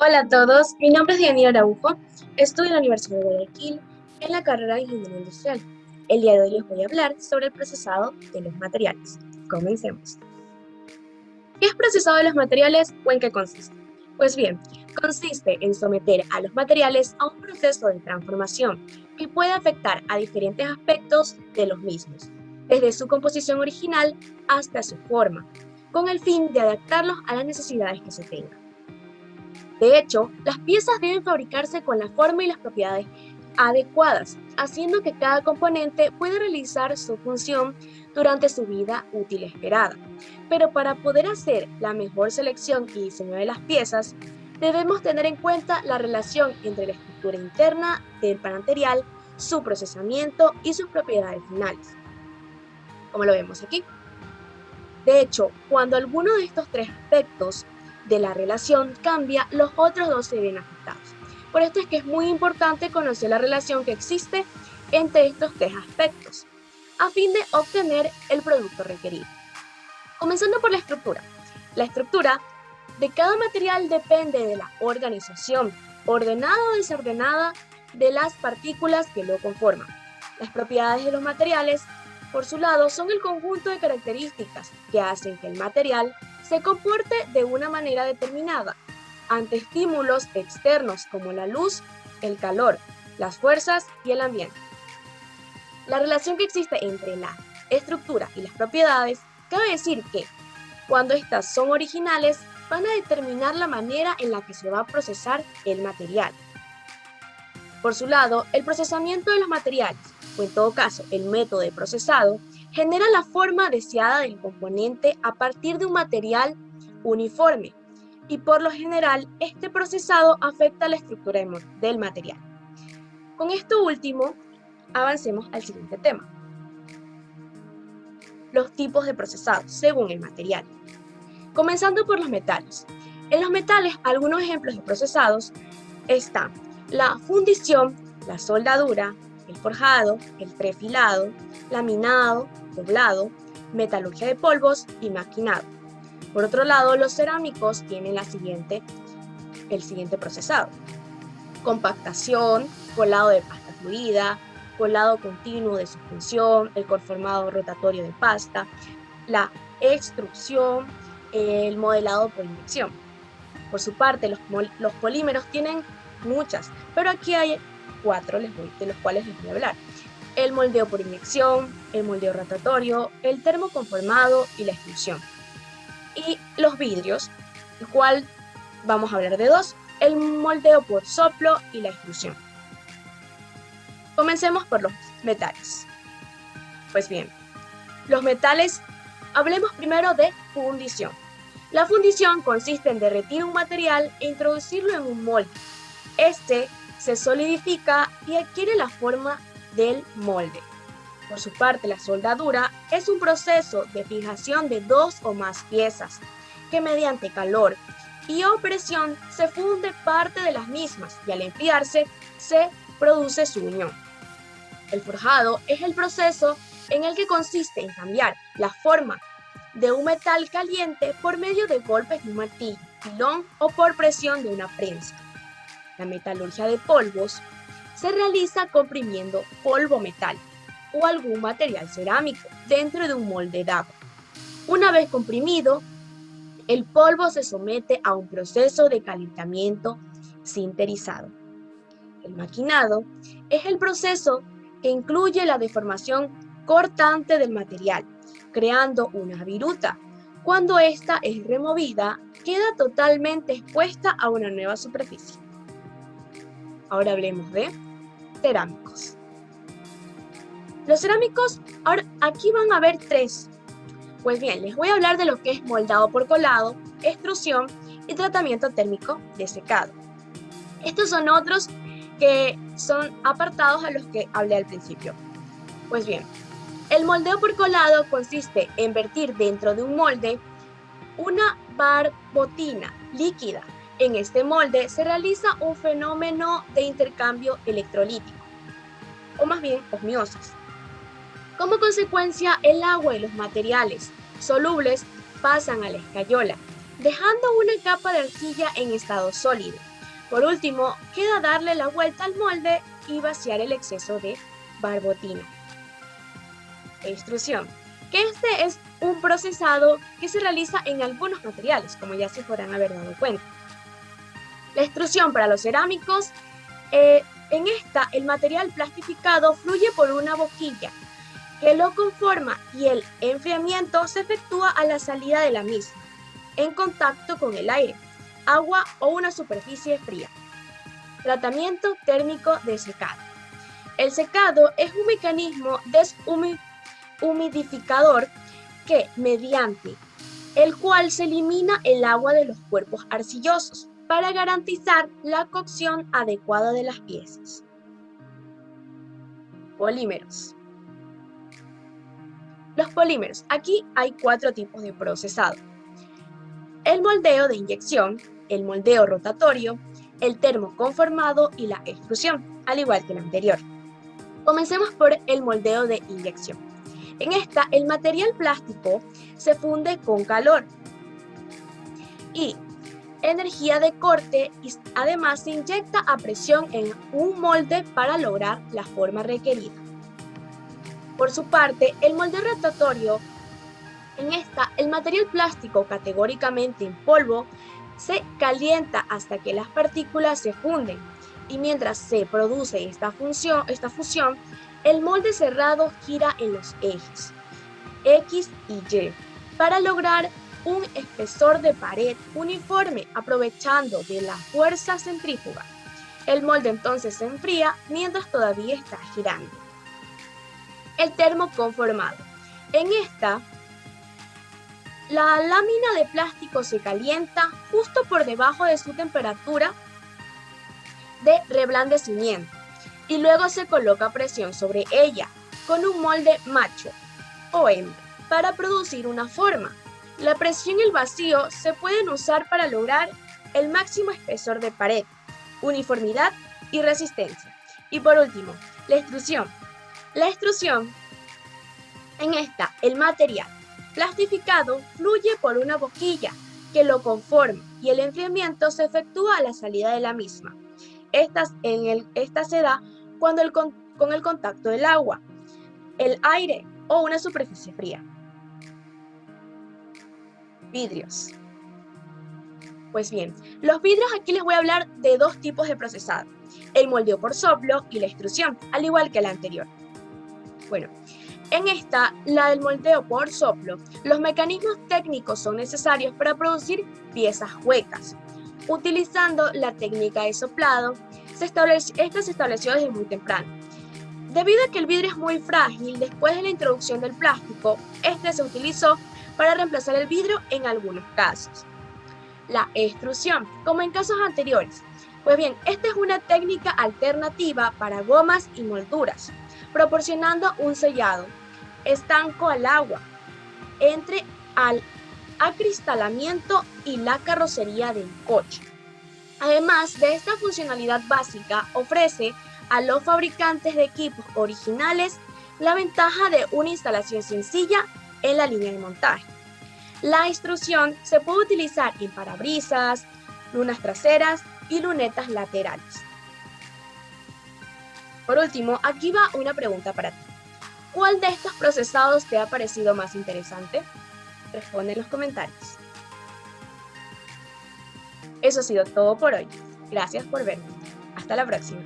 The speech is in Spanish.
Hola a todos, mi nombre es Diana Araujo, estudio en la Universidad de Guayaquil en la carrera de Ingeniería Industrial. El día de hoy les voy a hablar sobre el procesado de los materiales. Comencemos. ¿Qué es procesado de los materiales o en qué consiste? Pues bien, consiste en someter a los materiales a un proceso de transformación que puede afectar a diferentes aspectos de los mismos, desde su composición original hasta su forma, con el fin de adaptarlos a las necesidades que se tengan. De hecho, las piezas deben fabricarse con la forma y las propiedades adecuadas, haciendo que cada componente pueda realizar su función durante su vida útil esperada. Pero para poder hacer la mejor selección y diseño de las piezas, debemos tener en cuenta la relación entre la estructura interna del material, su procesamiento y sus propiedades finales, como lo vemos aquí. De hecho, cuando alguno de estos tres aspectos de la relación cambia, los otros dos se ven afectados. Por esto es que es muy importante conocer la relación que existe entre estos tres aspectos, a fin de obtener el producto requerido. Comenzando por la estructura. La estructura de cada material depende de la organización, ordenada o desordenada, de las partículas que lo conforman. Las propiedades de los materiales, por su lado, son el conjunto de características que hacen que el material se comporte de una manera determinada ante estímulos externos como la luz, el calor, las fuerzas y el ambiente. La relación que existe entre la estructura y las propiedades cabe decir que, cuando estas son originales, van a determinar la manera en la que se va a procesar el material. Por su lado, el procesamiento de los materiales, o en todo caso el método de procesado, genera la forma deseada del componente a partir de un material uniforme, y por lo general este procesado afecta la estructura del material. Con esto último, avancemos al siguiente tema: los tipos de procesado según el material. Comenzando por los metales. En los metales, algunos ejemplos de procesados están la fundición, la soldadura, el forjado, el trefilado, laminado, doblado, metalurgia de polvos y maquinado. Por otro lado, los cerámicos tienen el siguiente procesado: compactación, colado de pasta fluida, colado continuo de suspensión, el conformado rotatorio de pasta, la extrusión, el modelado por inyección. Por su parte, los polímeros tienen muchas, pero aquí hay cuatro de los cuales les voy a hablar: el moldeo por inyección, el moldeo rotatorio, el termoconformado y la extrusión. Y los vidrios, el cual vamos a hablar de dos: el moldeo por soplo y la extrusión. Comencemos por los metales. Pues bien, los metales, hablemos primero de fundición. La fundición consiste en derretir un material e introducirlo en un molde. Este se solidifica y adquiere la forma del molde. Por su parte, la soldadura es un proceso de fijación de dos o más piezas que, mediante calor y o presión, se funde parte de las mismas y al enfriarse se produce su unión. El forjado es el proceso en el que consiste en cambiar la forma de un metal caliente por medio de golpes de un martillo, pilón o por presión de una prensa. La metalurgia de polvos se realiza comprimiendo polvo metálico o algún material cerámico dentro de un molde de agua. Una vez comprimido, el polvo se somete a un proceso de calentamiento sinterizado. El maquinado es el proceso que incluye la deformación cortante del material, creando una viruta. Cuando ésta es removida, queda totalmente expuesta a una nueva superficie. Ahora hablemos de cerámicos. Los cerámicos, ahora aquí van a haber tres. Pues bien, les voy a hablar de lo que es moldado por colado, extrusión y tratamiento térmico de secado. Estos son otros que son apartados a los que hablé al principio. Pues bien, el moldeo por colado consiste en vertir dentro de un molde una barbotina líquida. En este molde se realiza un fenómeno de intercambio electrolítico, o más bien osmosis. Como consecuencia, el agua y los materiales solubles pasan a la escayola dejando una capa de arcilla en estado sólido. Por último, queda darle la vuelta al molde y vaciar el exceso de barbotina. Extrusión, que este es un procesado que se realiza en algunos materiales, como ya se podrán haber dado cuenta. La extrusión para los cerámicos, en esta el material plastificado fluye por una boquilla que lo conforma y el enfriamiento se efectúa a la salida de la misma, en contacto con el aire, agua o una superficie fría. Tratamiento térmico de secado. El secado es un mecanismo deshumidificador que, mediante el cual se elimina el agua de los cuerpos arcillosos para garantizar la cocción adecuada de las piezas. Polímeros. Los polímeros. Aquí hay 4 tipos de procesado: el moldeo de inyección, el moldeo rotatorio, el termoconformado y la extrusión, al igual que el anterior. Comencemos por el moldeo de inyección. En esta, el material plástico se funde con calor y energía de corte y además se inyecta a presión en un molde para lograr la forma requerida. Por su parte, el moldeo rotatorio, en esta, el material plástico categóricamente en polvo se calienta hasta que las partículas se funden y mientras se produce esta fusión, el molde cerrado gira en los ejes X y Y para lograr un espesor de pared uniforme aprovechando de la fuerza centrífuga. El molde entonces se enfría mientras todavía está girando. El termoconformado. En esta, la lámina de plástico se calienta justo por debajo de su temperatura de reblandecimiento y luego se coloca presión sobre ella con un molde macho o hembra para producir una forma. La presión y el vacío se pueden usar para lograr el máximo espesor de pared, uniformidad y resistencia. Y por último, la extrusión. La extrusión, en esta, el material plastificado fluye por una boquilla que lo conforma y el enfriamiento se efectúa a la salida de la misma. Esta se da cuando con el contacto del agua, el aire o una superficie fría. Vidrios. Pues bien, los vidrios aquí les voy a hablar de 2 tipos de procesado: el moldeo por soplo y la extrusión, al igual que la anterior. Bueno, en esta, la del moldeo por soplo, los mecanismos técnicos son necesarios para producir piezas huecas. Utilizando la técnica de soplado, esta se estableció desde muy temprano. Debido a que el vidrio es muy frágil, después de la introducción del plástico, este se utilizó para reemplazar el vidrio en algunos casos. La extrusión, como en casos anteriores. Pues bien, esta es una técnica alternativa para gomas y molduras, proporcionando un sellado estanco al agua entre al acristalamiento y la carrocería del coche. Además de esta funcionalidad básica, ofrece a los fabricantes de equipos originales la ventaja de una instalación sencilla en la línea de montaje. La extrusión se puede utilizar en parabrisas, lunas traseras y lunetas laterales. Por último, aquí va una pregunta para ti. ¿Cuál de estos procesados te ha parecido más interesante? Responde en los comentarios. Eso ha sido todo por hoy. Gracias por verme. Hasta la próxima.